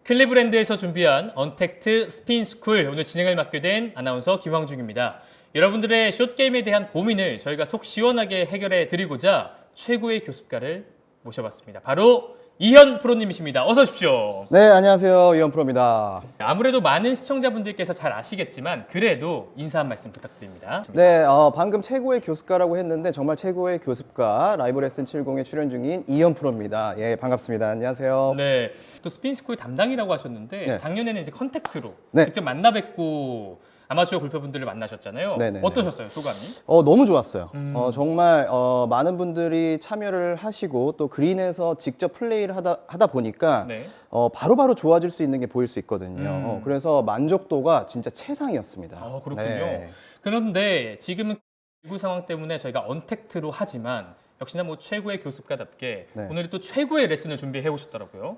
클리브랜드에서 준비한 언택트 스핀스쿨, 오늘 진행을 맡게 된 아나운서 김황중입니다. 여러분들의 숏게임에 대한 고민을 저희가 속 시원하게 해결해 드리고자 최고의 교습가를 모셔봤습니다. 바로 이현 프로님이십니다. 어서 오십시오. 네, 안녕하세요. 이현 프로입니다. 아무래도 많은 시청자분들께서 잘 아시겠지만 그래도 인사 한 말씀 부탁드립니다. 네, 방금 최고의 교습가라고 했는데 정말 최고의 교습가 라이브 레슨 70에 출연 중인 이현 프로입니다. 예, 반갑습니다. 안녕하세요. 네, 또 스핀스쿨 담당이라고 하셨는데 네. 작년에는 이제 컨택트로 네. 직접 만나 뵙고 아마추어 골퍼분들을 만나셨잖아요. 네네네. 어떠셨어요, 소감이? 너무 좋았어요. 정말 많은 분들이 참여를 하시고 또 그린에서 직접 플레이를 하다 보니까 네. 바로바로 좋아질 수 있는 게 보일 수 있거든요. 그래서 만족도가 진짜 최상이었습니다. 그렇군요. 네. 그런데 지금은 일부 상황 때문에 저희가 언택트로 하지만 역시나 뭐 최고의 교습가답게 네. 오늘 또 최고의 레슨을 준비해 오셨더라고요.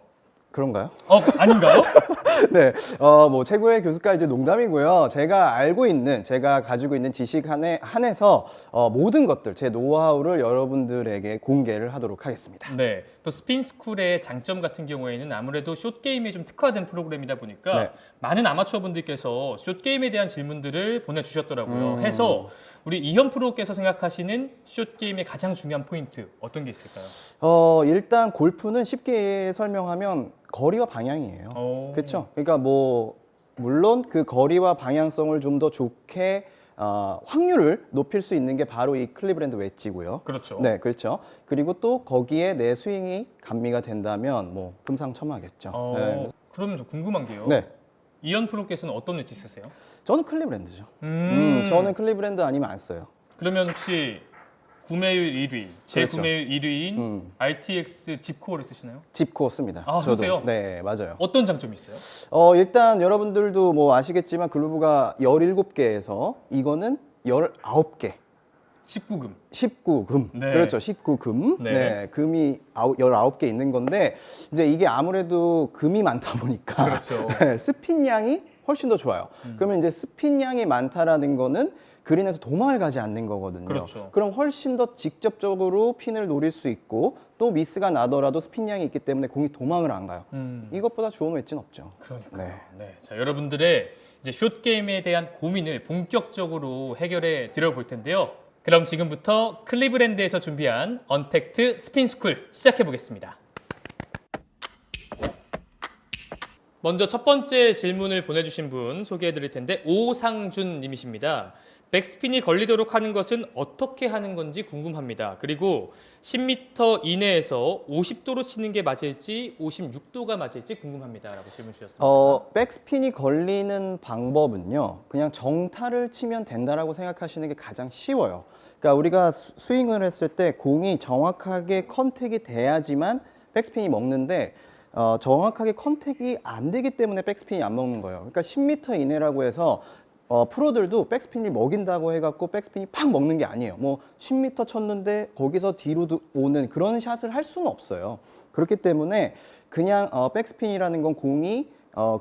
그런가요? 아닌가요? 네, 뭐 최고의 교수가 이제 농담이고요. 제가 가지고 있는 지식 한해서 모든 것들, 제 노하우를 여러분들에게 공개를 하도록 하겠습니다. 네, 또 스핀스쿨의 장점 같은 경우에는 아무래도 숏게임에 좀 특화된 프로그램이다 보니까 네. 많은 아마추어 분들께서 숏게임에 대한 질문들을 보내주셨더라고요. 해서 우리 이현 프로께서 생각하시는 숏게임의 가장 중요한 포인트 어떤 게 있을까요? 일단 골프는 쉽게 설명하면 거리와 방향이에요. 그렇죠? 그러니까 뭐 물론 그 거리와 방향성을 좀 더 좋게 확률을 높일 수 있는 게 바로 이 클리브랜드 웨지고요. 그렇죠. 네, 그렇죠. 그리고 또 거기에 내 스윙이 감미가 된다면 뭐 금상첨화겠죠. 네. 그러면 저 궁금한 게요. 네. 이현 프로께서는 어떤 웨지 쓰세요? 저는 클리브랜드죠. 저는 클리브랜드 아니면 안 써요. 그러면 혹시 구매율 1위, 제 그렇죠. 구매율 1위인 RTX 짚코어를 쓰시나요? 짚코 씁니다. 저도. 쓰세요? 네, 맞아요. 어떤 장점이 있어요? 일단 여러분들도 뭐 아시겠지만 글로브가 17개에서 이거는 19개. 19금. 19금. 네. 그렇죠. 19금. 네. 네. 금이 19개 있는 건데 이제 이게 아무래도 금이 많다 보니까 그렇죠. 네, 스핀 양이 훨씬 더 좋아요. 그러면 이제 스핀 양이 많다라는 거는 그린에서 도망을 가지 않는 거거든요. 그렇죠. 그럼 훨씬 더 직접적으로 핀을 노릴 수 있고 또 미스가 나더라도 스핀 양이 있기 때문에 공이 도망을 안 가요. 이것보다 좋은 웨지는 없죠. 그러니까요. 네. 자, 여러분들의 이제 숏 게임에 대한 고민을 본격적으로 해결해 드려 볼 텐데요. 그럼 지금부터 클리브랜드에서 준비한 언택트 스핀스쿨 시작해 보겠습니다. 먼저 첫 번째 질문을 보내주신 분 소개해 드릴 텐데 오상준 님이십니다. 백스핀이 걸리도록 하는 것은 어떻게 하는 건지 궁금합니다. 그리고 10m 이내에서 50도로 치는 게 맞을지 56도가 맞을지 궁금합니다. 라고 질문 주셨습니다. 백스핀이 걸리는 방법은요. 그냥 정타를 치면 된다라고 생각하시는 게 가장 쉬워요. 그러니까 우리가 스윙을 했을 때 공이 정확하게 컨택이 돼야지만 백스핀이 먹는데 정확하게 컨택이 안 되기 때문에 백스핀이 안 먹는 거예요. 그러니까 10m 이내라고 해서 프로들도 백스핀이 먹인다고 해갖고 백스핀이 팍 먹는 게 아니에요. 뭐 10m 쳤는데 거기서 뒤로 오는 그런 샷을 할 수는 없어요. 그렇기 때문에 그냥 백스핀이라는 건 공이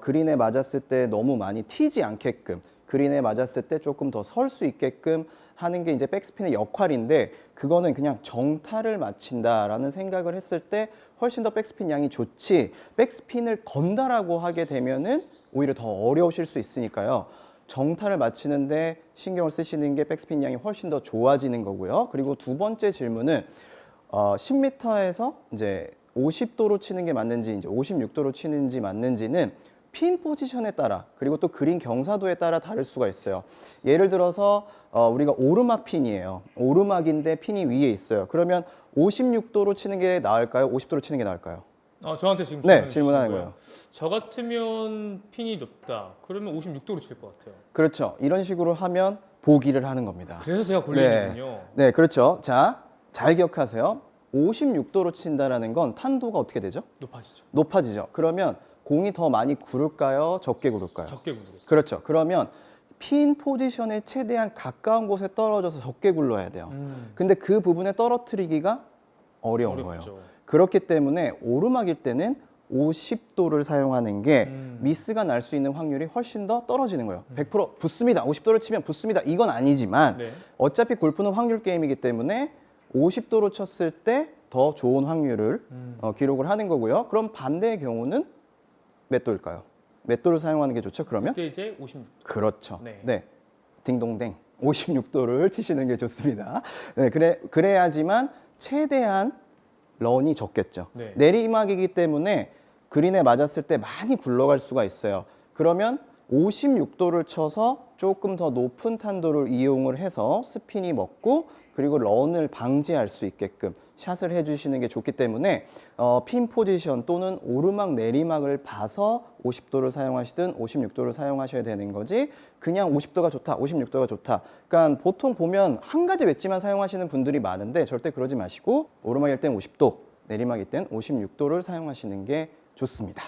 그린에 맞았을 때 너무 많이 튀지 않게끔 그린에 맞았을 때 조금 더 설 수 있게끔 하는 게 이제 백스핀의 역할인데 그거는 그냥 정타를 맞춘다라는 생각을 했을 때 훨씬 더 백스핀 양이 좋지 백스핀을 건다라고 하게 되면은 오히려 더 어려우실 수 있으니까요. 정타를 맞추는데 신경을 쓰시는 게 백스핀 양이 훨씬 더 좋아지는 거고요. 그리고 두 번째 질문은 10m에서 이제 50도로 치는 게 맞는지 이제 56도로 치는지 맞는지는 핀 포지션에 따라 그리고 또 그린 경사도에 따라 다를 수가 있어요. 예를 들어서 우리가 오르막 핀이에요. 오르막인데 핀이 위에 있어요. 그러면 56도로 치는 게 나을까요? 50도로 치는 게 나을까요? 저한테 지금 질문하는 거예요. 저 같으면 핀이 높다. 그러면 56도로 칠 것 같아요. 그렇죠. 이런 식으로 하면 보기를 하는 겁니다. 그래서 제가 걸리는군요. 네, 그렇죠. 자, 잘 기억하세요. 56도로 친다라는 건 탄도가 어떻게 되죠? 높아지죠. 높아지죠. 그러면 공이 더 많이 구를까요? 적게 구를까요? 적게 구르겠죠. 그렇죠. 그러면 핀 포지션에 최대한 가까운 곳에 떨어져서 적게 굴러야 돼요. 근데 그 부분에 떨어뜨리기가 어려운 어렵죠. 거예요. 그렇기 때문에 오르막일 때는 50도를 사용하는 게 미스가 날 수 있는 확률이 훨씬 더 떨어지는 거예요. 100% 붙습니다. 50도를 치면 붙습니다. 이건 아니지만 네. 어차피 골프는 확률 게임이기 때문에 50도로 쳤을 때 더 좋은 확률을 기록을 하는 거고요. 그럼 반대의 경우는 몇 도일까요? 몇 도를 사용하는 게 좋죠? 그러면? 그때 이제 56. 그렇죠. 네. 네. 딩동댕. 56도를 치시는 게 좋습니다. 네, 그래야지만 최대한 런이 적겠죠. 네. 내리막이기 때문에 그린에 맞았을 때 많이 굴러갈 수가 있어요. 그러면 56도를 쳐서 조금 더 높은 탄도를 이용을 해서 스핀이 먹고 그리고 런을 방지할 수 있게끔 샷을 해주시는 게 좋기 때문에 핀 포지션 또는 오르막 내리막을 봐서 50도를 사용하시든 56도를 사용하셔야 되는 거지 그냥 50도가 좋다, 56도가 좋다. 그러니까 보통 보면 한 가지 웨지만 사용하시는 분들이 많은데 절대 그러지 마시고 오르막일 땐 50도, 내리막일 땐 56도를 사용하시는 게 좋습니다.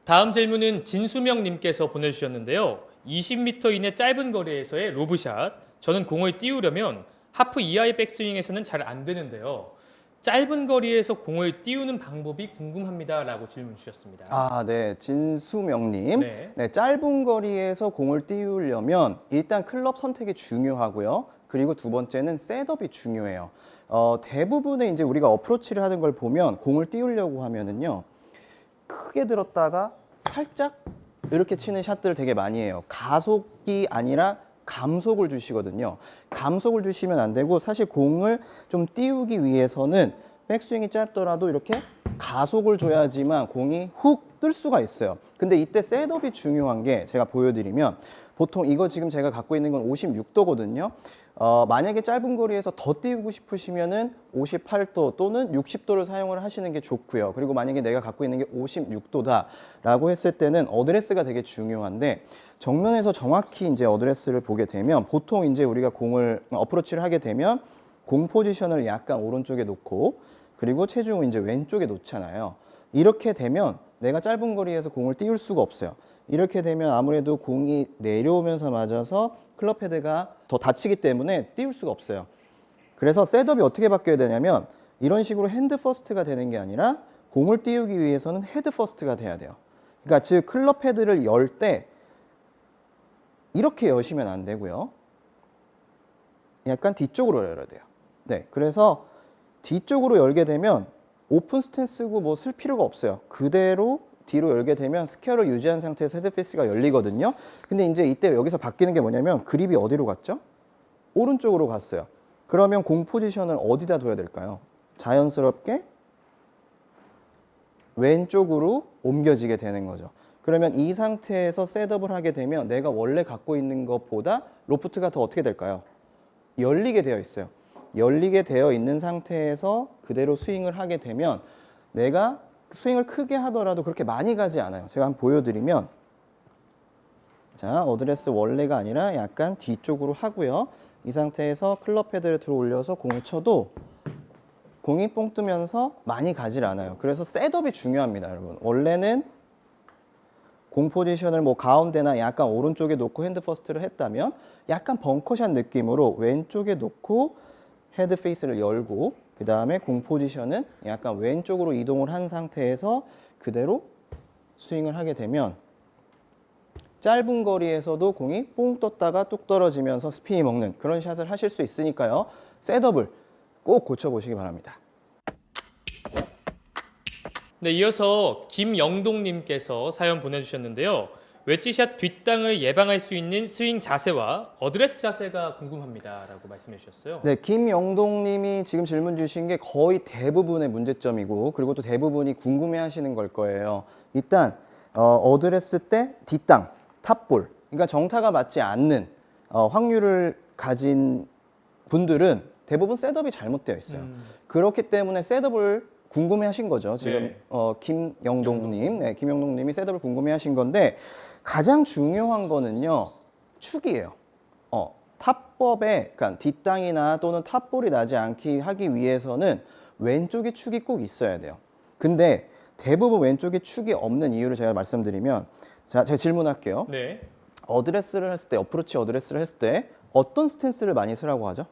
다음 질문은 진수명님께서 보내주셨는데요. 20m 이내 짧은 거리에서의 로브샷. 저는 공을 띄우려면 하프 이하의 백스윙에서는 잘 안 되는데요. 짧은 거리에서 공을 띄우는 방법이 궁금합니다라고 질문 주셨습니다. 아, 네. 진수명님. 네. 네, 짧은 거리에서 공을 띄우려면 일단 클럽 선택이 중요하고요. 그리고 두 번째는 셋업이 중요해요. 대부분의 이제 우리가 어프로치를 하는 걸 보면 공을 띄우려고 하면은요. 크게 들었다가 살짝 이렇게 치는 샷들을 되게 많이 해요. 가속이 아니라 감속을 주시거든요. 감속을 주시면 안 되고 사실 공을 좀 띄우기 위해서는 백스윙이 짧더라도 이렇게 가속을 줘야지만 공이 훅 뜰 수가 있어요. 근데 이때 셋업이 중요한 게 제가 보여드리면 보통 이거 지금 제가 갖고 있는 건 56도거든요. 만약에 짧은 거리에서 더 띄우고 싶으시면은 58도 또는 60도를 사용을 하시는 게 좋고요. 그리고 만약에 내가 갖고 있는 게 56도다라고 했을 때는 어드레스가 되게 중요한데 정면에서 정확히 이제 어드레스를 보게 되면 보통 이제 우리가 공을 어프로치를 하게 되면 공 포지션을 약간 오른쪽에 놓고 그리고 체중을 이제 왼쪽에 놓잖아요. 이렇게 되면 내가 짧은 거리에서 공을 띄울 수가 없어요. 이렇게 되면 아무래도 공이 내려오면서 맞아서 클럽 헤드가 더 다치기 때문에 띄울 수가 없어요. 그래서 셋업이 어떻게 바뀌어야 되냐면 이런 식으로 핸드 퍼스트가 되는 게 아니라 공을 띄우기 위해서는 헤드 퍼스트가 돼야 돼요. 그러니까 즉 클럽 헤드를 열 때 이렇게 여시면 안 되고요. 약간 뒤쪽으로 열어야 돼요. 네, 그래서 뒤쪽으로 열게 되면 오픈 스탠스고 뭐 쓸 필요가 없어요. 그대로 뒤로 열게 되면 스퀘어를 유지한 상태에서 헤드페이스가 열리거든요. 근데 이제 이때 여기서 바뀌는 게 뭐냐면 그립이 어디로 갔죠? 오른쪽으로 갔어요. 그러면 공 포지션을 어디다 둬야 될까요? 자연스럽게 왼쪽으로 옮겨지게 되는 거죠. 그러면 이 상태에서 셋업을 하게 되면 내가 원래 갖고 있는 것보다 로프트가 더 어떻게 될까요? 열리게 되어 있어요. 열리게 되어 있는 상태에서 그대로 스윙을 하게 되면 내가 스윙을 크게 하더라도 그렇게 많이 가지 않아요. 제가 한번 보여드리면 자, 어드레스 원래가 아니라 약간 뒤쪽으로 하고요. 이 상태에서 클럽 헤드를 들어 올려서 공을 쳐도 공이 뽕 뜨면서 많이 가질 않아요. 그래서 셋업이 중요합니다, 여러분. 원래는 공 포지션을 뭐 가운데나 약간 오른쪽에 놓고 핸드 퍼스트를 했다면 약간 벙커샷 느낌으로 왼쪽에 놓고 헤드 페이스를 열고 그 다음에 공 포지션은 약간 왼쪽으로 이동을 한 상태에서 그대로 스윙을 하게 되면 짧은 거리에서도 공이 뽕 떴다가 뚝 떨어지면서 스핀이 먹는 그런 샷을 하실 수 있으니까요. 셋업을 꼭 고쳐보시기 바랍니다. 네, 이어서 김영동님께서 사연 보내주셨는데요. 웨지샷 뒷땅을 예방할 수 있는 스윙 자세와 어드레스 자세가 궁금합니다라고 말씀해 주셨어요. 네, 김영동님이 지금 질문 주신 게 거의 대부분의 문제점이고 그리고 또 대부분이 궁금해하시는 걸 거예요. 일단 어드레스 때 뒷땅, 탑볼, 그러니까 정타가 맞지 않는 확률을 가진 분들은 대부분 셋업이 잘못되어 있어요. 그렇기 때문에 셋업을 궁금해하신 거죠. 지금 네. 김영동님, 네, 김영동님이 셋업을 궁금해하신 건데 가장 중요한 거는요 축이에요. 탑법에, 그러니까 뒷땅이나 또는 탑볼이 나지 않게 하기 위해서는 왼쪽에 축이 꼭 있어야 돼요. 근데 대부분 왼쪽에 축이 없는 이유를 제가 말씀드리면, 자, 제가 질문할게요. 네. 어드레스를 했을 때, 어프로치 어드레스를 했을 때 어떤 스탠스를 많이 쓰라고 하죠?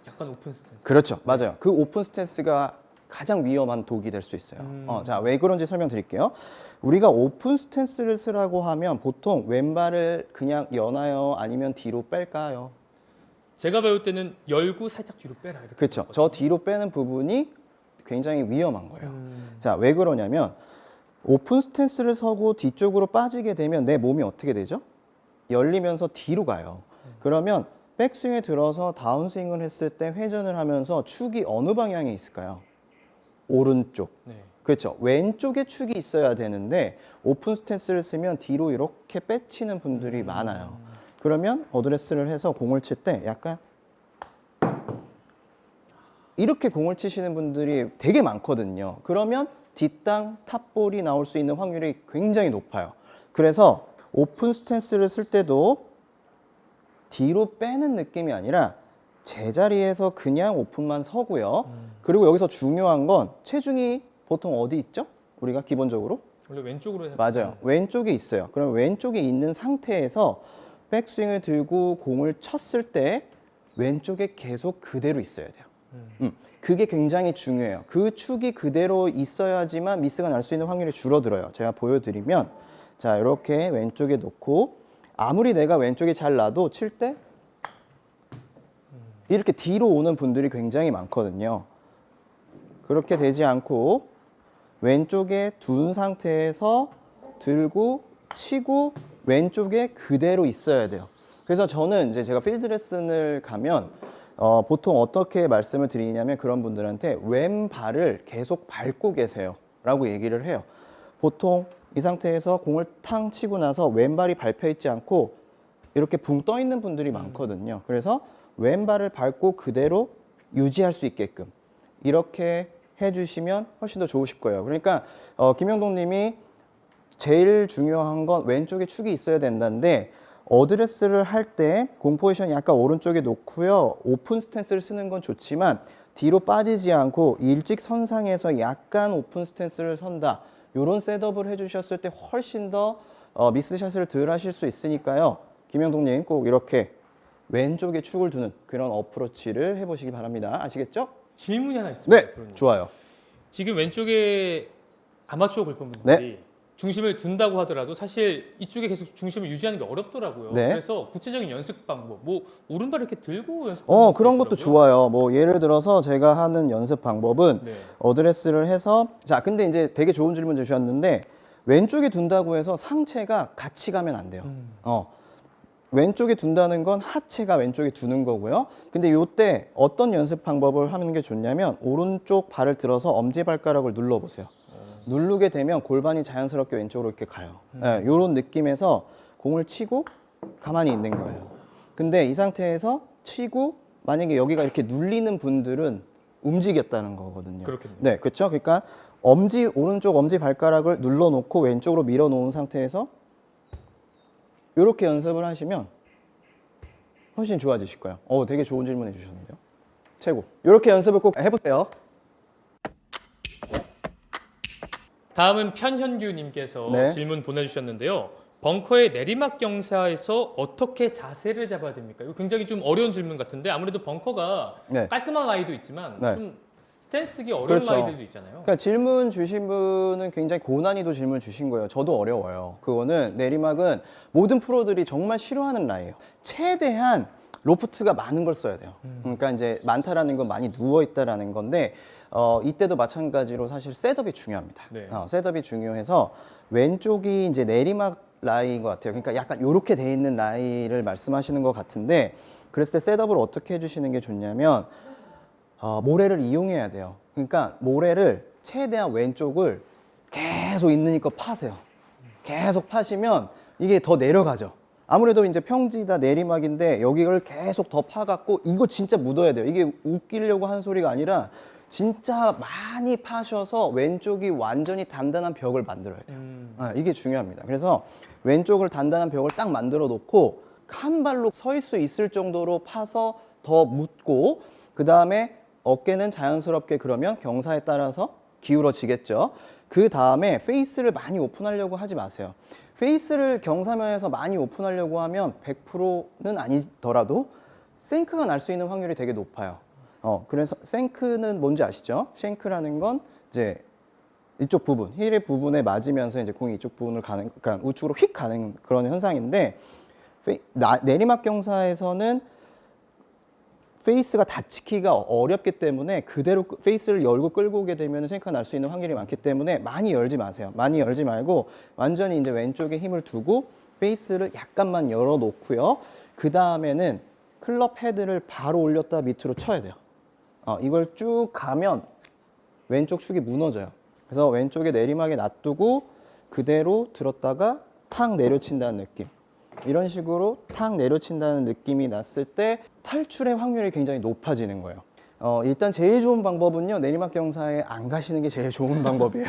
약간 오픈 스탠스. 그렇죠, 맞아요. 그 오픈 스탠스가 가장 위험한 독이 될 수 있어요. 자, 왜 그런지 설명드릴게요. 우리가 오픈 스탠스를 쓰라고 하면 보통 왼발을 그냥 여나요? 아니면 뒤로 뺄까요? 제가 배울 때는 열고 살짝 뒤로 빼라 이렇게. 그렇죠. 저 뒤로 빼는 부분이 굉장히 위험한 거예요. 자, 왜 그러냐면 오픈 스탠스를 서고 뒤쪽으로 빠지게 되면 내 몸이 어떻게 되죠? 열리면서 뒤로 가요. 그러면 백스윙에 들어서 다운스윙을 했을 때 회전을 하면서 축이 어느 방향에 있을까요? 오른쪽. 네. 그렇죠. 왼쪽에 축이 있어야 되는데 오픈 스탠스를 쓰면 뒤로 이렇게 빼치는 분들이 많아요. 그러면 어드레스를 해서 공을 칠 때 약간 이렇게 공을 치시는 분들이 되게 많거든요. 그러면 뒷땅 탑볼이 나올 수 있는 확률이 굉장히 높아요. 그래서 오픈 스탠스를 쓸 때도 뒤로 빼는 느낌이 아니라 제자리에서 그냥 오픈만 서고요. 그리고 여기서 중요한 건 체중이 보통 어디 있죠? 우리가 기본적으로? 원래 왼쪽으로 해야 맞아요. 왼쪽에 있어요. 그럼 왼쪽에 있는 상태에서 백스윙을 들고 공을 쳤을 때 왼쪽에 계속 그대로 있어야 돼요. 그게 굉장히 중요해요. 그 축이 그대로 있어야지만 미스가 날 수 있는 확률이 줄어들어요. 제가 보여드리면 자, 이렇게 왼쪽에 놓고 아무리 내가 왼쪽에 잘 놔도 칠 때 이렇게 뒤로 오는 분들이 굉장히 많거든요. 그렇게 되지 않고 왼쪽에 둔 상태에서 들고 치고 왼쪽에 그대로 있어야 돼요. 그래서 저는 이제 제가 필드 레슨을 가면 보통 어떻게 말씀을 드리냐면 그런 분들한테 왼발을 계속 밟고 계세요 라고 얘기를 해요. 보통 이 상태에서 공을 탕 치고 나서 왼발이 밟혀 있지 않고 이렇게 붕 떠 있는 분들이 많거든요. 그래서 왼발을 밟고 그대로 유지할 수 있게끔 이렇게 해주시면 훨씬 더 좋으실 거예요. 그러니까 김영동 님이 제일 중요한 건 왼쪽에 축이 있어야 된다는데 어드레스를 할 때 공 포지션 약간 오른쪽에 놓고요. 오픈 스탠스를 쓰는 건 좋지만 뒤로 빠지지 않고 일직선상에서 약간 오픈 스탠스를 선다. 이런 셋업을 해주셨을 때 훨씬 더 미스샷을 덜 하실 수 있으니까요. 김영동님 꼭 이렇게 왼쪽에 축을 두는 그런 어프로치를 해보시기 바랍니다. 아시겠죠? 질문이 하나 있습니다. 네, 프로님. 좋아요. 지금 왼쪽에 아마추어 골퍼분들이 중심을 둔다고 하더라도 사실 이쪽에 계속 중심을 유지하는 게 어렵더라고요. 네. 그래서 구체적인 연습 방법, 뭐 오른발 이렇게 들고 연습하는 그런 것도 좋아요. 뭐 예를 들어서 제가 하는 연습 방법은 네. 어드레스를 해서 자, 근데 이제 되게 좋은 질문 주셨는데 왼쪽에 둔다고 해서 상체가 같이 가면 안 돼요. 왼쪽에 둔다는 건 하체가 왼쪽에 두는 거고요. 근데 요때 어떤 연습 방법을 하는 게 좋냐면 오른쪽 발을 들어서 엄지발가락을 눌러보세요. 누르게 되면 골반이 자연스럽게 왼쪽으로 이렇게 가요. 네, 요런 느낌에서 공을 치고 가만히 있는 거예요. 근데 이 상태에서 치고 만약에 여기가 이렇게 눌리는 분들은 움직였다는 거거든요. 그렇겠네요. 네, 그렇죠. 그러니까 오른쪽 엄지 발가락을 눌러놓고 왼쪽으로 밀어놓은 상태에서 이렇게 연습을 하시면 훨씬 좋아지실 거예요. 되게 좋은 질문 해주셨는데요. 최고. 이렇게 연습을 꼭 해보세요. 다음은 편현규님께서 네. 질문 보내주셨는데요. 벙커의 내리막 경사에서 어떻게 자세를 잡아야 됩니까? 이거 굉장히 좀 어려운 질문 같은데 아무래도 벙커가 네. 깔끔한 아이도 있지만 네. 좀 스탠스기 어려운 그렇죠. 아이들도 있잖아요. 그러니까 질문 주신 분은 굉장히 고난이도 질문 주신 거예요. 저도 어려워요. 그거는 내리막은 모든 프로들이 정말 싫어하는 라이예요. 최대한 로프트가 많은 걸 써야 돼요. 그러니까 이제 많다라는 건 많이 누워 있다라는 건데 이때도 마찬가지로 사실 셋업이 중요합니다. 네. 셋업이 중요해서 왼쪽이 이제 내리막 라이인 것 같아요. 그러니까 약간 이렇게 돼 있는 라이를 말씀하시는 것 같은데 그랬을 때 셋업을 어떻게 해주시는 게 좋냐면 모래를 이용해야 돼요. 그러니까 모래를 최대한 왼쪽을 계속 있는 힘껏 파세요. 계속 파시면 이게 더 내려가죠. 아무래도 이제 평지다 내리막인데 여기를 계속 더 파갖고 이거 진짜 묻어야 돼요. 이게 웃기려고 하는 소리가 아니라 진짜 많이 파셔서 왼쪽이 완전히 단단한 벽을 만들어야 돼요. 이게 중요합니다. 그래서 왼쪽을 단단한 벽을 딱 만들어 놓고 한 발로 설 수 있을 정도로 파서 더 묻고 그 다음에 어깨는 자연스럽게 그러면 경사에 따라서 기울어지겠죠. 그 다음에 페이스를 많이 오픈하려고 하지 마세요. 페이스를 경사면에서 많이 오픈하려고 하면 100%는 아니더라도 생크가 날 수 있는 확률이 되게 높아요. 그래서 생크는 뭔지 아시죠? 생크라는 건 이제 이쪽 부분, 힐의 부분에 맞으면서 이제 공이 이쪽 부분을 가는, 그러니까 우측으로 휙 가는 그런 현상인데 내리막 경사에서는 페이스가 닫히기가 어렵기 때문에 그대로 페이스를 열고 끌고 오게 되면 생크가 날 수 있는 확률이 많기 때문에 많이 열지 마세요. 많이 열지 말고 완전히 이제 왼쪽에 힘을 두고 페이스를 약간만 열어 놓고요. 그 다음에는 클럽 헤드를 바로 올렸다 밑으로 쳐야 돼요. 이걸 쭉 가면 왼쪽 축이 무너져요. 그래서 왼쪽에 내리막에 놔두고 그대로 들었다가 탁 내려친다는 느낌. 이런 식으로 탁 내려친다는 느낌이 났을 때 탈출의 확률이 굉장히 높아지는 거예요. 일단 제일 좋은 방법은요, 내리막 경사에 안 가시는 게 제일 좋은 방법이에요.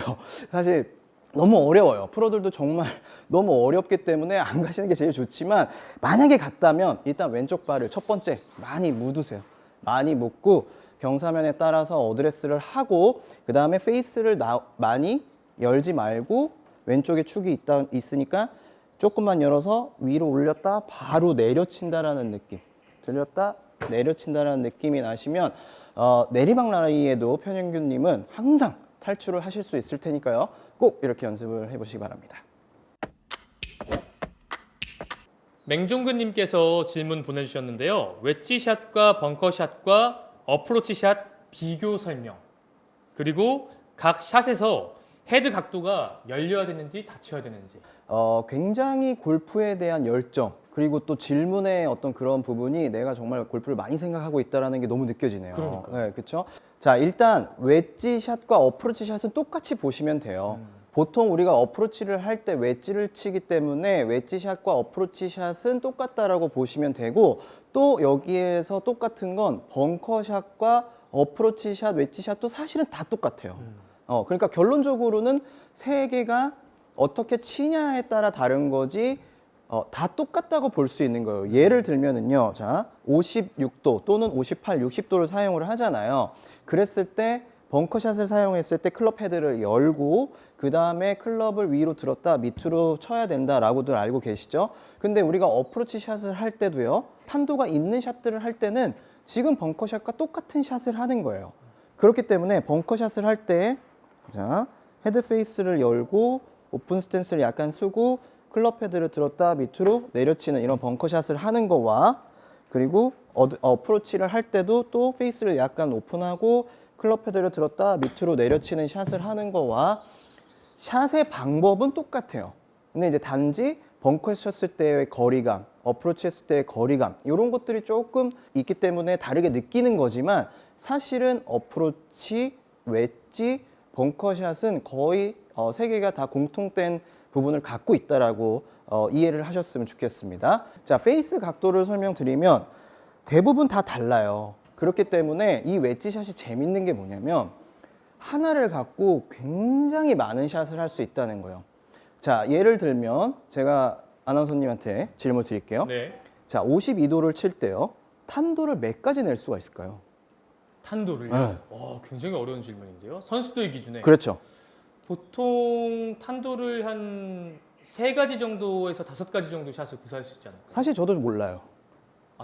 사실 너무 어려워요. 프로들도 정말 너무 어렵기 때문에 안 가시는 게 제일 좋지만, 만약에 갔다면 일단 왼쪽 발을 첫 번째 많이 묻으세요. 많이 묻고 경사면에 따라서 어드레스를 하고, 그 다음에 페이스를 많이 열지 말고 왼쪽에 축이 있으니까 조금만 열어서 위로 올렸다 바로 내려친다라는 느낌, 들렸다 내려친다라는 느낌이 나시면 내리막 라이에도 편현균님은 항상 탈출을 하실 수 있을 테니까요. 꼭 이렇게 연습을 해보시기 바랍니다. 맹종근님께서 질문 보내주셨는데요. 웨지샷과 벙커샷과 어프로치샷 비교 설명, 그리고 각 샷에서 헤드 각도가 열려야 되는지 닫혀야 되는지. 굉장히 골프에 대한 열정, 그리고 또 질문의 어떤 그런 부분이 내가 정말 골프를 많이 생각하고 있다는 게 너무 느껴지네요. 그러니까요. 네, 그렇죠? 자, 일단 웨지 샷과 어프로치 샷은 똑같이 보시면 돼요. 보통 우리가 어프로치를 할 때 웨지를 치기 때문에 웨지 샷과 어프로치 샷은 똑같다라고 보시면 되고, 또 여기에서 똑같은 건 벙커 샷과 어프로치 샷, 웨지 샷도 사실은 다 똑같아요. 그러니까 결론적으로는 세 개가 어떻게 치냐에 따라 다른 거지, 다 똑같다고 볼 수 있는 거예요. 예를 들면은요, 자, 56도 또는 58, 60도를 사용을 하잖아요. 그랬을 때 벙커샷을 사용했을 때 클럽 헤드를 열고 그 다음에 클럽을 위로 들었다 밑으로 쳐야 된다라고들 알고 계시죠? 근데 우리가 어프로치 샷을 할 때도요, 탄도가 있는 샷들을 할 때는 지금 벙커샷과 똑같은 샷을 하는 거예요. 그렇기 때문에 벙커샷을 할 때, 자, 헤드 페이스를 열고 오픈 스탠스를 약간 쓰고 클럽 헤드를 들었다 밑으로 내려치는 이런 벙커샷을 하는 거와, 그리고 어프로치를 할 때도 또 페이스를 약간 오픈하고 클럽 헤드를 들었다 밑으로 내려치는 샷을 하는 거와 샷의 방법은 똑같아요. 근데 이제 단지 벙커에 쳤을 때의 거리감, 어프로치 했을 때의 거리감, 이런 것들이 조금 있기 때문에 다르게 느끼는 거지만, 사실은 어프로치, 웨지, 벙커샷은 거의 세 개가 다 공통된 부분을 갖고 있다라고 이해를 하셨으면 좋겠습니다. 자, 페이스 각도를 설명드리면 대부분 다 달라요. 그렇기 때문에 이 웨지샷이 재밌는 게 뭐냐면 하나를 갖고 굉장히 많은 샷을 할 수 있다는 거예요. 자, 예를 들면 제가 아나운서님한테 질문 드릴게요. 네. 자, 52도를 칠 때요, 탄도를 몇 가지 낼 수가 있을까요? 탄도를요? 네. 굉장히 어려운 질문인데요. 선수도의 기준에. 그렇죠. 보통 탄도를 한 3가지 정도에서 5가지 정도 샷을 구사할 수 있잖아요. 사실 저도 몰라요.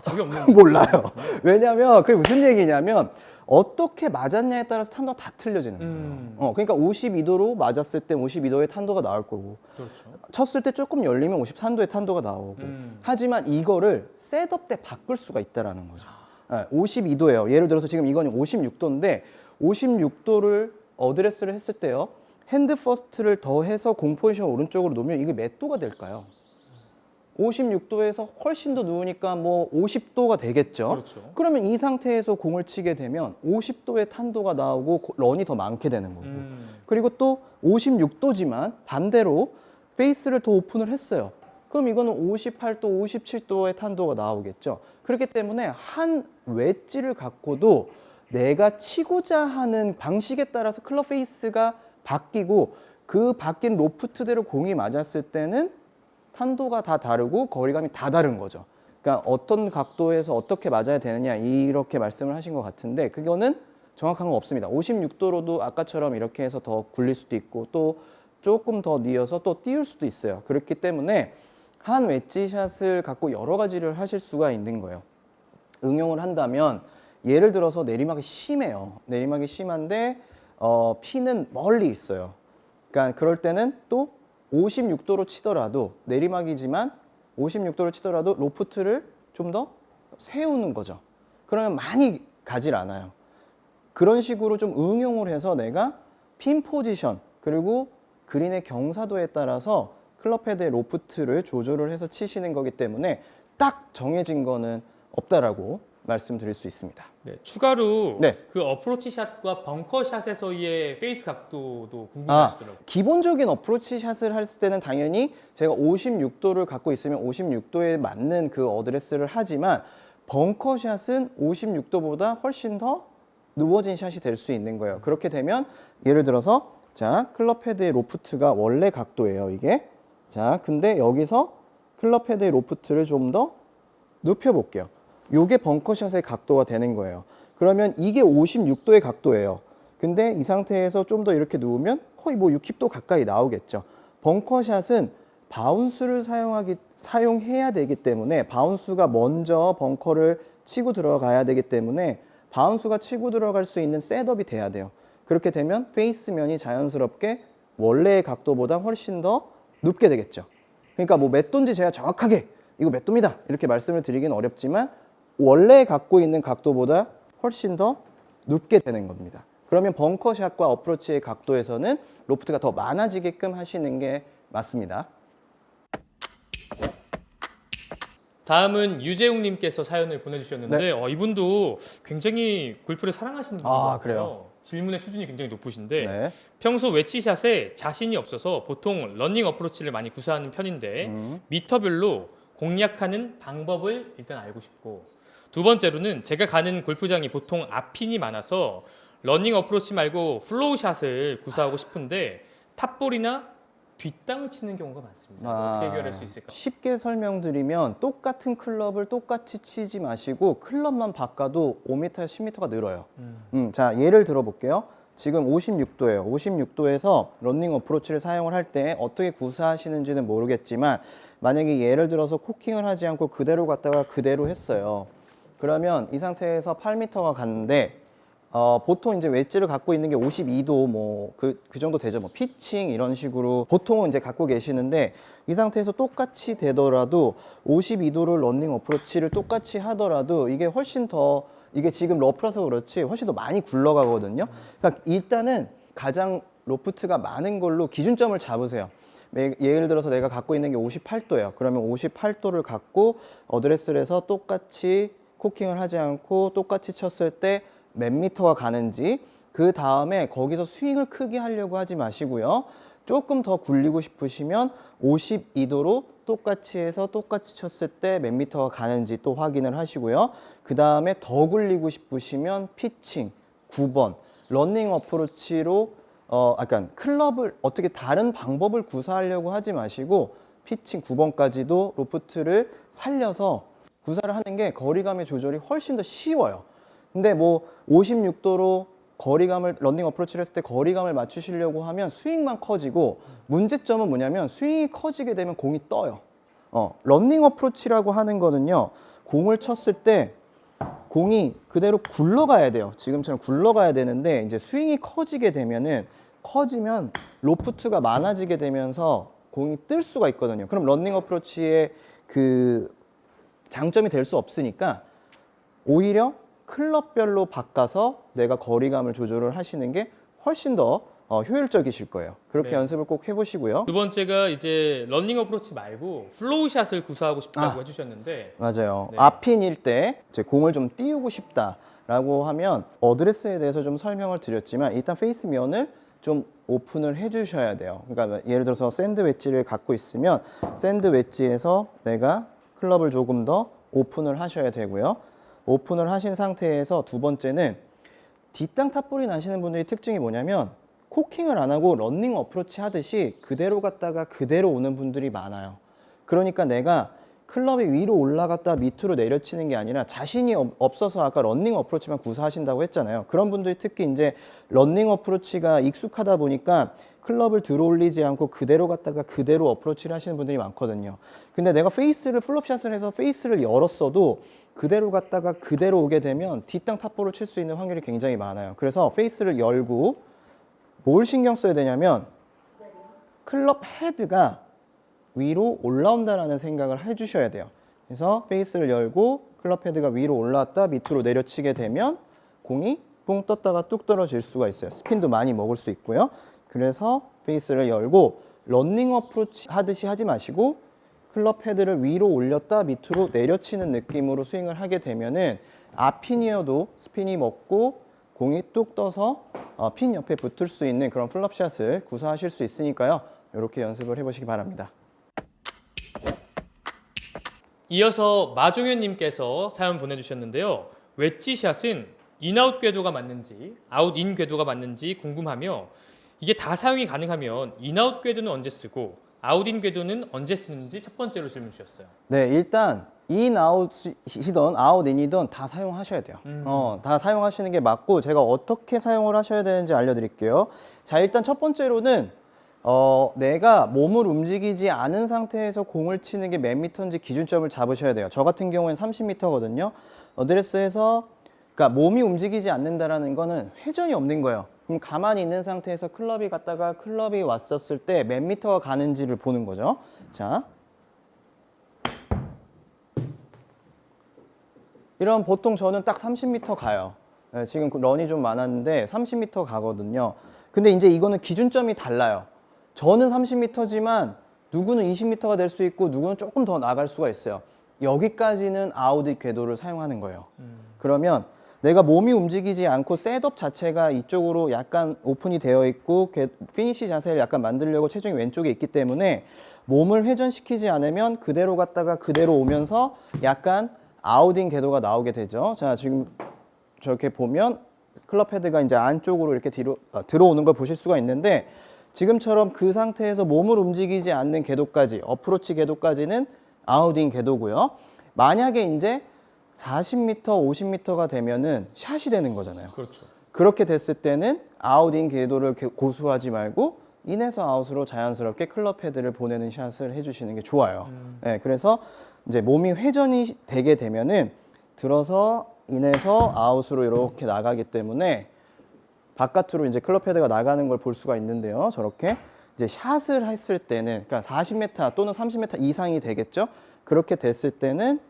답이 없는 몰라요. 왜냐면 그게 무슨 얘기냐면 어떻게 맞았냐에 따라서 탄도가 다 틀려지는 거예요. 그러니까 52도로 맞았을 때 52도의 탄도가 나올 거고, 그렇죠. 쳤을 때 조금 열리면 53도의 탄도가 나오고, 하지만 이거를 셋업 때 바꿀 수가 있다라는 거죠. 52도예요. 예를 들어서 지금 이건 56도인데 56도를 어드레스를 했을 때요, 핸드 퍼스트를 더해서 공 포지션 오른쪽으로 놓으면 이게 몇 도가 될까요? 56도에서 훨씬 더 누우니까 뭐 50도가 되겠죠. 그렇죠. 그러면 이 상태에서 공을 치게 되면 50도의 탄도가 나오고 런이 더 많게 되는 거고, 그리고 또 56도지만 반대로 페이스를 더 오픈을 했어요. 그럼 이거는 58도, 57도의 탄도가 나오겠죠. 그렇기 때문에 한 웨지를 갖고도 내가 치고자 하는 방식에 따라서 클럽 페이스가 바뀌고, 그 바뀐 로프트대로 공이 맞았을 때는 탄도가 다 다르고 거리감이 다 다른 거죠. 그러니까 어떤 각도에서 어떻게 맞아야 되느냐, 이렇게 말씀을 하신 것 같은데 그거는 정확한 건 없습니다. 56도로도 아까처럼 이렇게 해서 더 굴릴 수도 있고, 또 조금 더 뉘어서 또 띄울 수도 있어요. 그렇기 때문에 한 웨지샷을 갖고 여러 가지를 하실 수가 있는 거예요. 응용을 한다면 예를 들어서 내리막이 심해요. 내리막이 심한데 피는 멀리 있어요. 그러니까 그럴 때는 또 56도로 치더라도, 내리막이지만 56도로 치더라도 로프트를 좀 더 세우는 거죠. 그러면 많이 가질 않아요. 그런 식으로 좀 응용을 해서 내가 핀 포지션 그리고 그린의 경사도에 따라서 클럽 헤드의 로프트를 조절을 해서 치시는 거기 때문에 딱 정해진 거는 없다라고 말씀드릴 수 있습니다. 네, 추가로 네. 그 어프로치 샷과 벙커 샷에서의 페이스 각도도 궁금하시더라고요. 기본적인 어프로치 샷을 했을 때는 당연히 제가 56도를 갖고 있으면 56도에 맞는 그 어드레스를 하지만 벙커 샷은 56도보다 훨씬 더 누워진 샷이 될 수 있는 거예요. 그렇게 되면 예를 들어서 자, 클럽 헤드의 로프트가 원래 각도예요, 이게. 자, 근데 여기서 클럽 헤드의 로프트를 좀 더 눕혀 볼게요. 요게 벙커샷의 각도가 되는 거예요. 그러면 이게 56도의 각도예요. 근데 이 상태에서 좀 더 이렇게 누우면 거의 뭐 60도 가까이 나오겠죠. 벙커샷은 바운스를 사용해야 되기 때문에 바운스가 먼저 벙커를 치고 들어가야 되기 때문에 바운스가 치고 들어갈 수 있는 셋업이 돼야 돼요. 그렇게 되면 페이스면이 자연스럽게 원래의 각도보다 훨씬 더 눕게 되겠죠. 그러니까 뭐 몇 도인지 제가 정확하게 이거 몇 도입니다 이렇게 말씀을 드리기는 어렵지만 원래 갖고 있는 각도보다 훨씬 더 눕게 되는 겁니다. 그러면 벙커샷과 어프로치의 각도에서는 로프트가 더 많아지게끔 하시는 게 맞습니다. 다음은 유재웅님께서 사연을 보내주셨는데 이분도 굉장히 골프를 사랑하시는 분인 것 같아요. 그래요? 질문의 수준이 굉장히 높으신데 네. 평소 웨지샷에 자신이 없어서 보통 러닝 어프로치를 많이 구사하는 편인데 미터별로 공략하는 방법을 일단 알고 싶고 두 번째로는 제가 가는 골프장이 보통 앞핀이 많아서 러닝 어프로치 말고 플로우샷을 구사하고 싶은데 탑볼이나 뒷땅을 치는 경우가 많습니다. 어떻게 해결할 수 있을까요? 쉽게 설명드리면 똑같은 클럽을 똑같이 치지 마시고 클럽만 바꿔도 5m, 10m가 늘어요. 자, 예를 들어볼게요. 지금 56도예요. 56도에서 러닝 어프로치를 사용을 할 때 어떻게 구사하시는지는 모르겠지만 만약에 예를 들어서 코킹을 하지 않고 그대로 갔다가 그대로 했어요. 그러면 이 상태에서 8m가 갔는데 보통 이제 웨지를 갖고 있는 게 52도 뭐 그 정도 되죠. 뭐 피칭 이런 식으로 보통은 이제 갖고 계시는데 이 상태에서 똑같이 되더라도 52도를 러닝 어프로치를 똑같이 하더라도 이게 훨씬 더 이게 지금 러프라서 그렇지 훨씬 더 많이 굴러가거든요. 그러니까 일단은 가장 로프트가 많은 걸로 기준점을 잡으세요. 예를 들어서 내가 갖고 있는 게 58도예요. 그러면 58도를 갖고 어드레스를 해서 똑같이 코킹을 하지 않고 똑같이 쳤을 때 몇 미터가 가는지 그 다음에 거기서 스윙을 크게 하려고 하지 마시고요. 조금 더 굴리고 싶으시면 52도로 똑같이 해서 똑같이 쳤을 때 몇 미터가 가는지 또 확인을 하시고요. 그 다음에 더 굴리고 싶으시면 피칭 9번 러닝 어프로치로 약간 클럽을 어떻게 다른 방법을 구사하려고 하지 마시고 피칭 9번까지도 로프트를 살려서 구사를 하는 게 거리감의 조절이 훨씬 더 쉬워요. 근데 뭐 56도로 거리감을 러닝 어프로치를 했을 때 거리감을 맞추시려고 하면 스윙만 커지고 문제점은 뭐냐면 스윙이 커지게 되면 공이 떠요. 러닝 어프로치라고 하는 거는요. 공을 쳤을 때 공이 그대로 굴러가야 돼요. 지금처럼 굴러가야 되는데 이제 스윙이 커지면 로프트가 많아지게 되면서 공이 뜰 수가 있거든요. 그럼 러닝 어프로치의 그 장점이 될 수 없으니까 오히려 클럽별로 바꿔서 내가 거리감을 조절을 하시는 게 훨씬 더 효율적이실 거예요. 그렇게 네. 연습을 꼭 해보시고요. 두 번째가 이제 러닝 어프로치 말고 플로우샷을 구사하고 싶다고 해주셨는데 맞아요. 네. 앞핀일 때 이제 공을 좀 띄우고 싶다라고 하면 어드레스에 대해서 좀 설명을 드렸지만 일단 페이스 면을 좀 오픈을 해주셔야 돼요. 그러니까 예를 들어서 샌드 웨지를 갖고 있으면 샌드 웨지에서 내가 클럽을 조금 더 오픈을 하셔야 되고요. 오픈을 하신 상태에서 두 번째는 뒷땅 탑볼이 나시는 분들의 특징이 뭐냐면 코킹을 안 하고 러닝 어프로치 하듯이 그대로 갔다가 그대로 오는 분들이 많아요. 그러니까 내가 클럽이 위로 올라갔다 밑으로 내려치는 게 아니라 자신이 없어서 아까 러닝 어프로치만 구사하신다고 했잖아요. 그런 분들이 특히 이제 러닝 어프로치가 익숙하다 보니까 클럽을 들어 올리지 않고 그대로 갔다가 그대로 어프로치를 하시는 분들이 많거든요. 근데 내가 페이스를 플롭샷을 해서 페이스를 열었어도 그대로 갔다가 그대로 오게 되면 뒷땅 탑볼을 칠 수 있는 확률이 굉장히 많아요. 그래서 페이스를 열고 뭘 신경 써야 되냐면 클럽 헤드가 위로 올라온다라는 생각을 해주셔야 돼요. 그래서 페이스를 열고 클럽 헤드가 위로 올라왔다 밑으로 내려치게 되면 공이 붕 떴다가 뚝 떨어질 수가 있어요. 스핀도 많이 먹을 수 있고요. 그래서 페이스를 열고 런닝 어프로치 하듯이 하지 마시고 클럽 헤드를 위로 올렸다 밑으로 내려치는 느낌으로 스윙을 하게 되면은 앞핀이어도 스핀이 먹고 공이 뚝 떠서 핀 옆에 붙을 수 있는 그런 플럽샷을 구사하실 수 있으니까요. 이렇게 연습을 해보시기 바랍니다. 이어서 마종현님께서 사연 보내주셨는데요. 웨지샷은 인아웃 궤도가 맞는지 아웃인 궤도가 맞는지 궁금하며 이게 다 사용이 가능하면 인아웃 궤도는 언제 쓰고 아웃인 궤도는 언제 쓰는지 첫 번째로 질문 주셨어요. 네, 일단 인아웃이든 아웃인이든 다 사용하셔야 돼요. 다 사용하시는 게 맞고 제가 어떻게 사용을 하셔야 되는지 알려드릴게요. 자, 일단 첫 번째로는 내가 몸을 움직이지 않은 상태에서 공을 치는 게 몇 미터인지 기준점을 잡으셔야 돼요. 저 같은 경우에는 30m거든요. 어드레스에서 그러니까 몸이 움직이지 않는다라는 거는 회전이 없는 거예요. 그럼 가만히 있는 상태에서 클럽이 갔다가 클럽이 왔었을 때 몇 미터가 가는지를 보는 거죠. 자, 이런 보통 저는 딱 30m 가요. 네, 지금 런이 좀 많았는데 30m 가거든요. 근데 이제 이거는 기준점이 달라요. 저는 30m지만 누구는 20m가 될 수 있고 누구는 조금 더 나갈 수가 있어요. 여기까지는 아웃 궤도를 사용하는 거예요. 그러면 내가 몸이 움직이지 않고 셋업 자체가 이쪽으로 약간 오픈이 되어 있고 피니시 자세를 약간 만들려고 체중이 왼쪽에 있기 때문에 몸을 회전시키지 않으면 그대로 갔다가 그대로 오면서 약간 아웃인 궤도가 나오게 되죠. 자, 지금 저렇게 보면 클럽 헤드가 이제 안쪽으로 이렇게 뒤로 들어오는 걸 보실 수가 있는데 지금처럼 그 상태에서 몸을 움직이지 않는 궤도까지 어프로치 궤도까지는 아웃인 궤도고요. 만약에 이제 40m, 50m가 되면은 샷이 되는 거잖아요. 그렇죠. 그렇게 됐을 때는 아웃인 궤도를 고수하지 말고 인에서 아웃으로 자연스럽게 클럽 헤드를 보내는 샷을 해주시는 게 좋아요. 네, 그래서 이제 몸이 회전이 되게 되면은 들어서 인에서 아웃으로 이렇게 나가기 때문에 바깥으로 이제 클럽 헤드가 나가는 걸 볼 수가 있는데요. 저렇게 이제 샷을 했을 때는 그러니까 40m 또는 30m 이상이 되겠죠. 그렇게 됐을 때는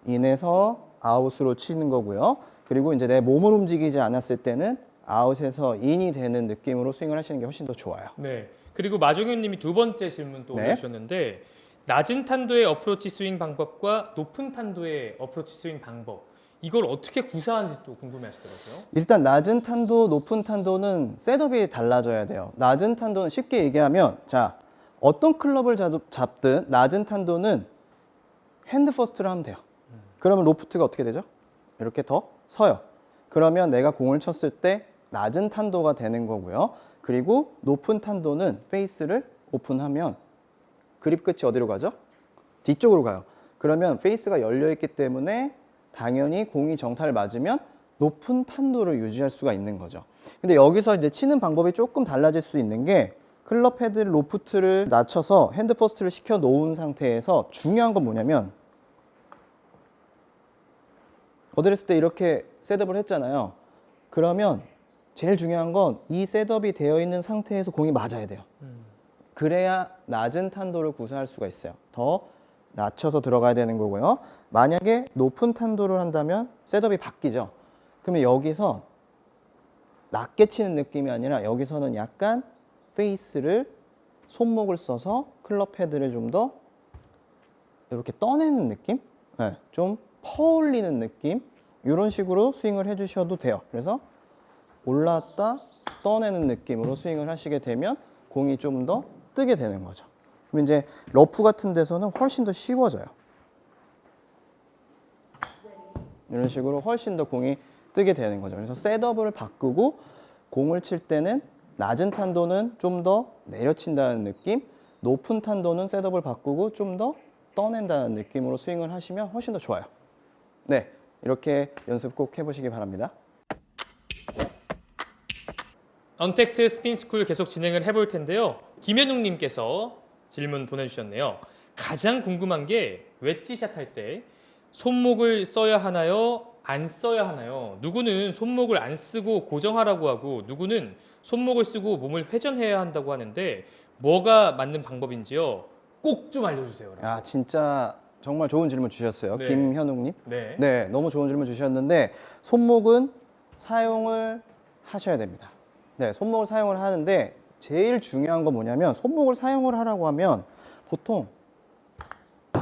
인에서 아웃으로 치는 거고요. 그리고 이제 내 몸을 움직이지 않았을 때는 아웃에서 인이 되는 느낌으로 스윙을 하시는 게 훨씬 더 좋아요. 네. 그리고 마종현 님이 두 번째 질문 또 네. 올려주셨는데 낮은 탄도의 어프로치 스윙 방법과 높은 탄도의 어프로치 스윙 방법 이걸 어떻게 구사하는지 또 궁금해하시더라고요. 일단 낮은 탄도, 높은 탄도는 셋업이 달라져야 돼요. 낮은 탄도는 쉽게 얘기하면 자, 어떤 클럽을 잡든 낮은 탄도는 핸드 퍼스트를 하면 돼요. 그러면 로프트가 어떻게 되죠? 이렇게 더 서요. 그러면 내가 공을 쳤을 때 낮은 탄도가 되는 거고요. 그리고 높은 탄도는 페이스를 오픈하면 그립 끝이 어디로 가죠? 뒤쪽으로 가요. 그러면 페이스가 열려 있기 때문에 당연히 공이 정타를 맞으면 높은 탄도를 유지할 수가 있는 거죠. 근데 여기서 이제 치는 방법이 조금 달라질 수 있는 게 클럽 헤드 로프트를 낮춰서 핸드 퍼스트를 시켜 놓은 상태에서 중요한 건 뭐냐면 어드레스 때 이렇게 셋업을 했잖아요. 그러면 제일 중요한 건 이 셋업이 되어 있는 상태에서 공이 맞아야 돼요. 그래야 낮은 탄도를 구사할 수가 있어요. 더 낮춰서 들어가야 되는 거고요. 만약에 높은 탄도를 한다면 셋업이 바뀌죠. 그러면 여기서 낮게 치는 느낌이 아니라 여기서는 약간 페이스를 손목을 써서 클럽 헤드를 좀 더 이렇게 떠내는 느낌? 네, 좀 퍼올리는 느낌? 이런 식으로 스윙을 해주셔도 돼요. 그래서 올라왔다 떠내는 느낌으로 스윙을 하시게 되면 공이 좀 더 뜨게 되는 거죠. 그럼 이제 러프 같은 데서는 훨씬 더 쉬워져요. 이런 식으로 훨씬 더 공이 뜨게 되는 거죠. 그래서 셋업을 바꾸고 공을 칠 때는 낮은 탄도는 좀 더 내려친다는 느낌, 높은 탄도는 셋업을 바꾸고 좀 더 떠낸다는 느낌으로 스윙을 하시면 훨씬 더 좋아요. 네, 이렇게 연습 꼭 해보시기 바랍니다. 언택트 스핀스쿨 계속 진행을 해볼 텐데요. 김현웅님께서 질문 보내주셨네요. 가장 궁금한 게 웨지샷 할 때 손목을 써야 하나요? 안 써야 하나요? 누구는 손목을 안 쓰고 고정하라고 하고 누구는 손목을 쓰고 몸을 회전해야 한다고 하는데 뭐가 맞는 방법인지요? 꼭 좀 알려주세요. 아, 진짜 정말 좋은 질문 주셨어요. 네. 김현웅님. 네. 네, 너무 좋은 질문 주셨는데 손목은 사용을 하셔야 됩니다. 네, 손목을 사용을 하는데 제일 중요한 건 뭐냐면 손목을 사용을 하라고 하면 보통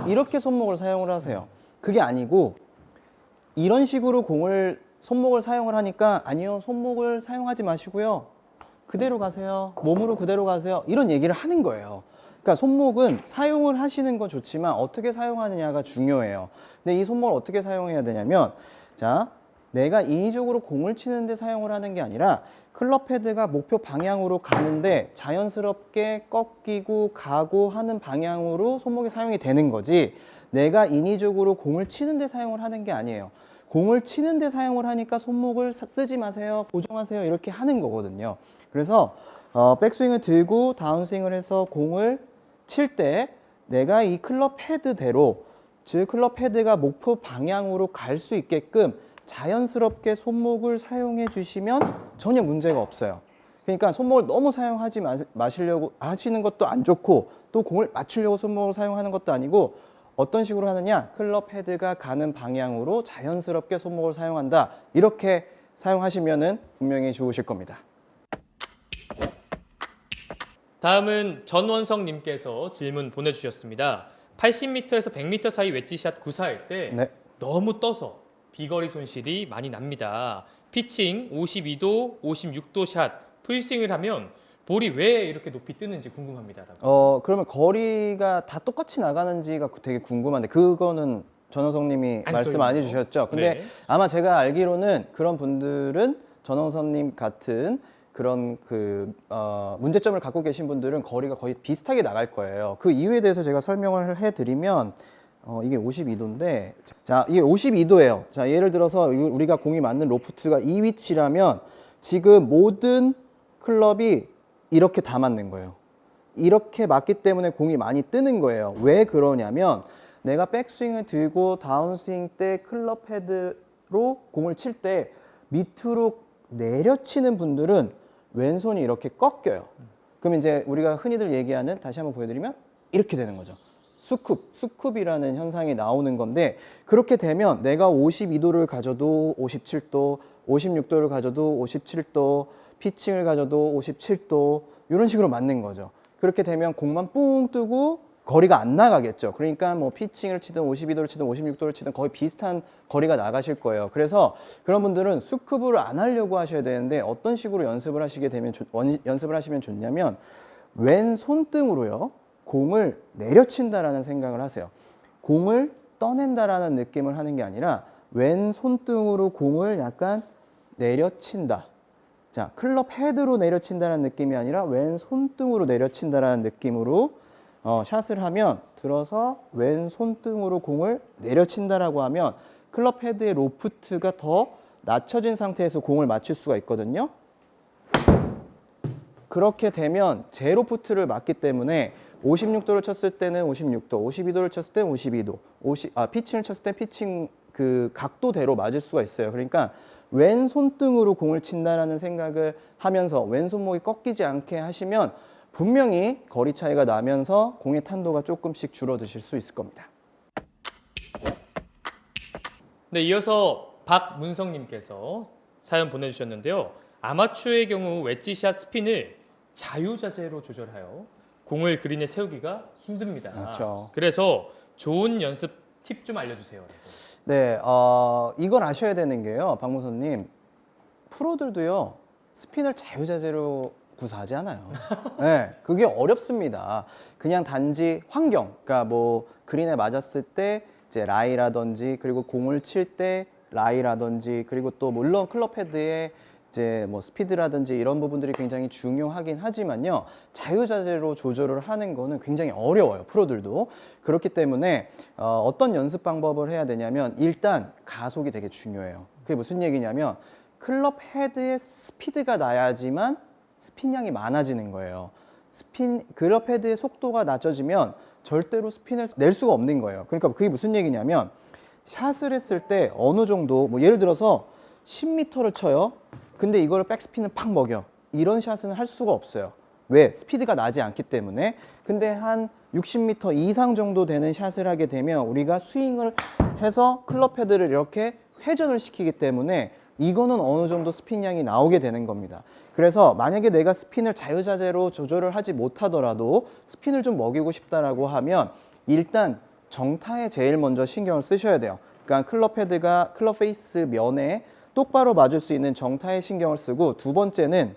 이렇게 손목을 사용을 하세요. 그게 아니고 이런 식으로 손목을 사용을 하니까 아니요, 손목을 사용하지 마시고요. 그대로 가세요. 몸으로 그대로 가세요. 이런 얘기를 하는 거예요. 그러니까 손목은 사용을 하시는 건 좋지만 어떻게 사용하느냐가 중요해요. 근데 이 손목을 어떻게 사용해야 되냐면 자, 내가 인위적으로 공을 치는데 사용을 하는 게 아니라 클럽 헤드가 목표 방향으로 가는데 자연스럽게 꺾이고 가고 하는 방향으로 손목이 사용이 되는 거지 내가 인위적으로 공을 치는데 사용을 하는 게 아니에요. 공을 치는데 사용을 하니까 손목을 쓰지 마세요, 고정하세요 이렇게 하는 거거든요. 그래서 백스윙을 들고 다운스윙을 해서 공을 칠 때 내가 이 클럽 헤드대로 즉 클럽 헤드가 목표 방향으로 갈 수 있게끔 자연스럽게 손목을 사용해 주시면 전혀 문제가 없어요. 그러니까 손목을 너무 사용하지 마시려고 하시는 것도 안 좋고 또 공을 맞추려고 손목을 사용하는 것도 아니고 어떤 식으로 하느냐, 클럽 헤드가 가는 방향으로 자연스럽게 손목을 사용한다. 이렇게 사용하시면은 분명히 좋으실 겁니다. 다음은 전원성님께서 질문 보내주셨습니다. 80m에서 100m 사이 웨지샷 구사할 때 네. 너무 떠서 비거리 손실이 많이 납니다. 피칭 52도, 56도 샷, 풀스윙을 하면 볼이 왜 이렇게 높이 뜨는지 궁금합니다라고. 그러면 거리가 다 똑같이 나가는지가 되게 궁금한데 그거는 전원성님이 안 말씀 써있는 안 거. 해주셨죠? 근데 네. 아마 제가 알기로는 그런 분들은 전원성님 같은 그런 문제점을 갖고 계신 분들은 거리가 거의 비슷하게 나갈 거예요. 그 이유에 대해서 제가 설명을 해드리면 이게 52도인데 자 이게 52도예요. 자 예를 들어서 우리가 공이 맞는 로프트가 이 위치라면 지금 모든 클럽이 이렇게 다 맞는 거예요. 이렇게 맞기 때문에 공이 많이 뜨는 거예요. 왜 그러냐면 내가 백스윙을 들고 다운스윙 때 클럽 헤드로 공을 칠 때 밑으로 내려치는 분들은 왼손이 이렇게 꺾여요. 그럼 이제 우리가 흔히들 얘기하는 다시 한번 보여드리면 이렇게 되는 거죠. 수쿱이라는 현상이 나오는 건데 그렇게 되면 내가 52도를 가져도 57도, 56도를 가져도 57도, 피칭을 가져도 57도 이런 식으로 맞는 거죠. 그렇게 되면 공만 뿡 뜨고 거리가 안 나가겠죠. 그러니까 뭐 피칭을 치든 52도를 치든 56도를 치든 거의 비슷한 거리가 나가실 거예요. 그래서 그런 분들은 수쿱을 안 하려고 하셔야 되는데 어떤 식으로 연습을 하시면 좋냐면 왼 손등으로요. 공을 내려친다라는 생각을 하세요. 공을 떠낸다라는 느낌을 하는 게 아니라 왼 손등으로 공을 약간 내려친다. 자, 클럽 헤드로 내려친다는 느낌이 아니라 왼 손등으로 내려친다라는 느낌으로 샷을 하면 들어서 왼 손등으로 공을 내려친다라고 하면 클럽 헤드의 로프트가 더 낮춰진 상태에서 공을 맞출 수가 있거든요. 그렇게 되면 제 로프트를 맞기 때문에 56도를 쳤을 때는 56도, 52도를 쳤을 때는 52도, 피칭을 쳤을 때 피칭 그 각도대로 맞을 수가 있어요. 그러니까 왼 손등으로 공을 친다라는 생각을 하면서 왼손목이 꺾이지 않게 하시면 분명히 거리 차이가 나면서 공의 탄도가 조금씩 줄어드실 수 있을 겁니다. 네, 이어서 박문성님께서 사연 보내주셨는데요. 아마추어의 경우 웨지샷 스핀을 자유자재로 조절하여 공을 그린에 세우기가 힘듭니다. 그렇죠. 그래서 좋은 연습 팁 좀 알려주세요. 네, 이걸 아셔야 되는 게요, 박무선님. 프로들도요, 스핀을 자유자재로 구사하지 않아요. 네, 그게 어렵습니다. 그냥 단지 환경, 그러니까 뭐 그린에 맞았을 때 이제 라이라든지 그리고 공을 칠 때 라이라든지 그리고 또 물론 클럽 헤드에 이제 뭐 스피드라든지 이런 부분들이 굉장히 중요하긴 하지만요. 자유자재로 조절을 하는 거는 굉장히 어려워요. 프로들도. 그렇기 때문에 어떤 연습 방법을 해야 되냐면 일단 가속이 되게 중요해요. 그게 무슨 얘기냐면 클럽 헤드의 스피드가 나야지만 스핀량이 많아지는 거예요. 클럽 헤드의 속도가 낮아지면 절대로 스핀을 낼 수가 없는 거예요. 그러니까 그게 무슨 얘기냐면 샷을 했을 때 어느 정도 뭐 예를 들어서 10m를 쳐요. 근데 이걸 백스핀을 팍 먹여. 이런 샷은 할 수가 없어요. 왜? 스피드가 나지 않기 때문에. 근데 한 60m 이상 정도 되는 샷을 하게 되면 우리가 스윙을 해서 클럽 헤드를 이렇게 회전을 시키기 때문에 이거는 어느 정도 스핀량이 나오게 되는 겁니다. 그래서 만약에 내가 스핀을 자유자재로 조절을 하지 못하더라도 스핀을 좀 먹이고 싶다라고 하면 일단 정타에 제일 먼저 신경을 쓰셔야 돼요. 그러니까 클럽 헤드가 클럽 페이스 면에 똑바로 맞을 수 있는 정타에 신경을 쓰고, 두 번째는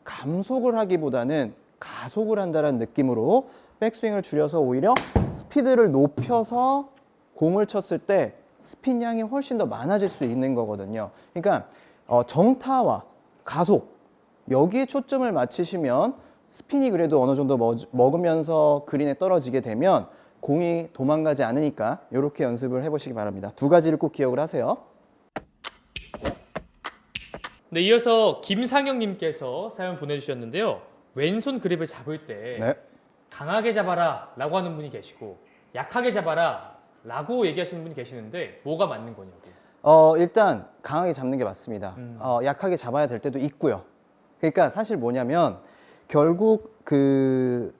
감속을 하기보다는 가속을 한다는 느낌으로 백스윙을 줄여서 오히려 스피드를 높여서 공을 쳤을 때 스핀량이 훨씬 더 많아질 수 있는 거거든요. 그러니까 정타와 가속 여기에 초점을 맞추시면 스핀이 그래도 어느 정도 먹으면서 그린에 떨어지게 되면 공이 도망가지 않으니까 이렇게 연습을 해보시기 바랍니다. 두 가지를 꼭 기억을 하세요. 네, 이어서 김상영님께서 사연 보내주셨는데요. 왼손 그립을 잡을 때 네. 강하게 잡아라 라고 하는 분이 계시고 약하게 잡아라 라고 얘기하시는 분이 계시는데 뭐가 맞는 거냐고. 일단 강하게 잡는 게 맞습니다. 약하게 잡아야 될 때도 있고요. 그러니까 사실 뭐냐면 결국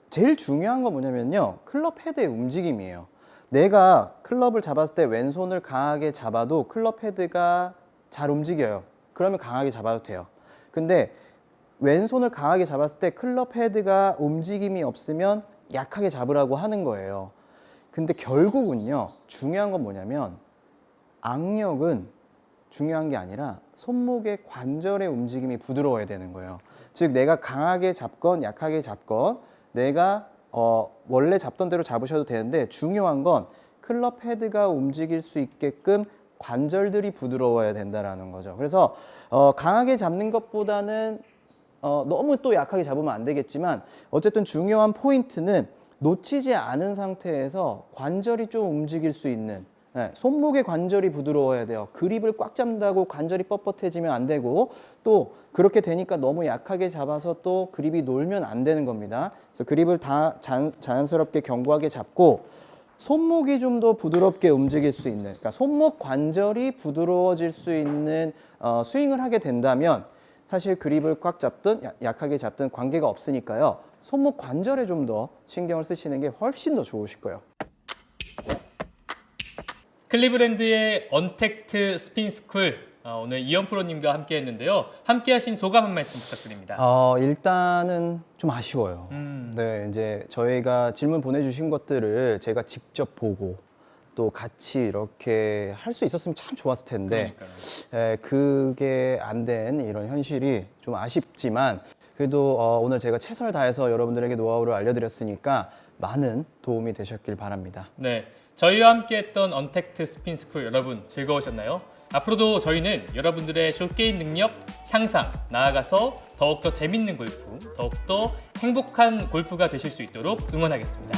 제일 중요한 건 뭐냐면요. 클럽 헤드의 움직임이에요. 내가 클럽을 잡았을 때 왼손을 강하게 잡아도 클럽 헤드가 잘 움직여요. 그러면 강하게 잡아도 돼요. 근데 왼손을 강하게 잡았을 때 클럽 헤드가 움직임이 없으면 약하게 잡으라고 하는 거예요. 근데 결국은요, 중요한 건 뭐냐면 악력은 중요한 게 아니라 손목의 관절의 움직임이 부드러워야 되는 거예요. 즉 내가 강하게 잡건 약하게 잡건 내가 원래 잡던 대로 잡으셔도 되는데, 중요한 건 클럽 헤드가 움직일 수 있게끔 관절들이 부드러워야 된다라는 거죠. 그래서 강하게 잡는 것보다는 너무 또 약하게 잡으면 안 되겠지만, 어쨌든 중요한 포인트는 놓치지 않은 상태에서 관절이 좀 움직일 수 있는, 손목의 관절이 부드러워야 돼요. 그립을 꽉 잡는다고 관절이 뻣뻣해지면 안 되고, 또 그렇게 되니까 너무 약하게 잡아서 또 그립이 놀면 안 되는 겁니다. 그래서 그립을 다 자연스럽게 견고하게 잡고 손목이 좀 더 부드럽게 움직일 수 있는, 그러니까 손목 관절이 부드러워질 수 있는 스윙을 하게 된다면 사실 그립을 꽉 잡든 약하게 잡든 관계가 없으니까요. 손목 관절에 좀 더 신경을 쓰시는 게 훨씬 더 좋으실 거예요. 클리브랜드의 언택트 스핀 스쿨, 오늘 이현 프로님과 함께 했는데요. 함께 하신 소감 한 말씀 부탁드립니다. 일단은 좀 아쉬워요. 네, 이제 저희가 질문 보내주신 것들을 제가 직접 보고 또 같이 이렇게 할 수 있었으면 참 좋았을 텐데, 그게 안 된 이런 현실이 좀 아쉽지만, 그래도 오늘 제가 최선을 다해서 여러분들에게 노하우를 알려드렸으니까 많은 도움이 되셨길 바랍니다. 네, 저희와 함께했던 언택트 스핀 스쿨 여러분 즐거우셨나요? 앞으로도 저희는 여러분들의 숏게임 능력 향상, 나아가서 더욱더 재밌는 골프, 더욱더 행복한 골프가 되실 수 있도록 응원하겠습니다.